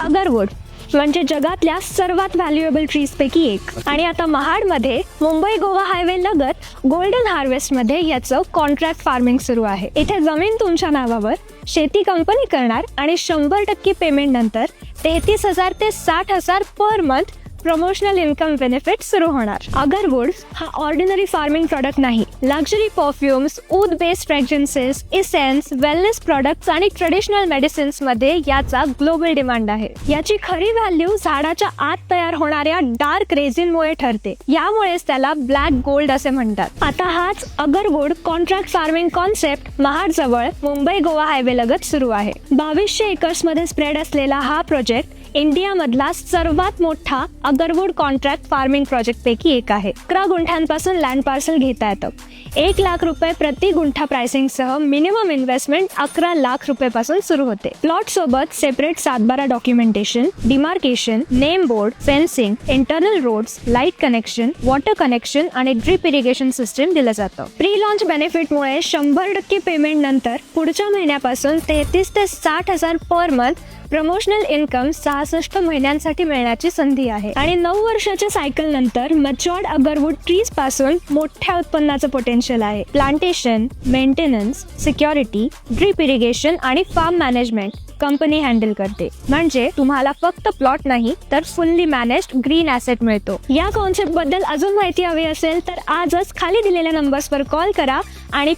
अगरवूड म्हणजे जगातल्या सर्वात व्हॅल्युएबल ट्रीज पैकी एक. आणि आता महाडमध्ये मुंबई गोवा हायवे लगत गोल्डन हार्वेस्ट मध्ये याचं कॉन्ट्रॅक्ट फार्मिंग सुरू आहे. इथे जमीन तुमच्या नावावर, शेती कंपनी करणार आणि 100% पेमेंट नंतर 33,000 ते 60,000 per month promotional income benefit सुरू होणार. अगरवूड हा ऑर्डिनरी फार्मिंग प्रॉडक्ट नाही. Luxury perfumes, oud based fragrances, essence, wellness products आणि ट्रेडिशनल मेडिसिन्स मध्ये याचा ग्लोबल डिमांड आहे. याची खरी व्हॅल्यू झाडाच्या आत तयार होणाऱ्या डार्क रेझिनमुळे ठरते. यामुळेच त्याला ब्लॅक गोल्ड असे म्हणतात. आता हाच अगरवूड कॉन्ट्रॅक्ट फार्मिंग कॉन्सेप्ट महाड जवळ मुंबई गोवा हायवे लगत सुरू आहे. 2200 एकर्स मध्ये स्प्रेड असलेला हा प्रोजेक्ट इंडियामधला सर्वात मोठा अगरवूड कॉन्ट्रॅक्ट फार्मिंग प्रोजेक्ट पैकी एक आहे. 11 गुंठ्यांपासून लँड पार्सल घेता येतं. 1 लाख रुपये प्रति गुंठा प्राइसिंग सह मिनिमम इन्व्हेस्टमेंट 11 लाख रुपये पासून सुरू होते. प्लॉट सोबत separate 7/12 documentation, demarcation, name board, fencing, internal roads, light connection, water connection आणि ड्रिप इरिगेशन सिस्टम दिलं जातं. प्री लॉन्च बेनिफिटमुळे 100% पेमेंट नंतर पुढच्या महिन्यापासून 33 ते 60,000 पर मंथ प्रमोशनल इन्कम 66 महिन्यांसाठी मिळण्याची संधी आहे. आणि 9 वर्षाच्या सायकल नंतर मच्युअर्ड अगरवूड ट्रीज पासून मोठ्या उत्पन्नाचं पोटेन्शियल आहे. Plantation, maintenance, security, drip irrigation आणि फार्म मॅनेजमेंट कंपनी हँडल करते. म्हणजे तुम्हाला फक्त प्लॉट नाही तर फुल्ली मॅनेज्ड ग्रीन ॲसेट मिळतो. या कॉन्सेप्ट बद्दल अजून माहिती हवी असेल तर आजच खाली दिलेल्या नंबर्सवर कॉल करा आणि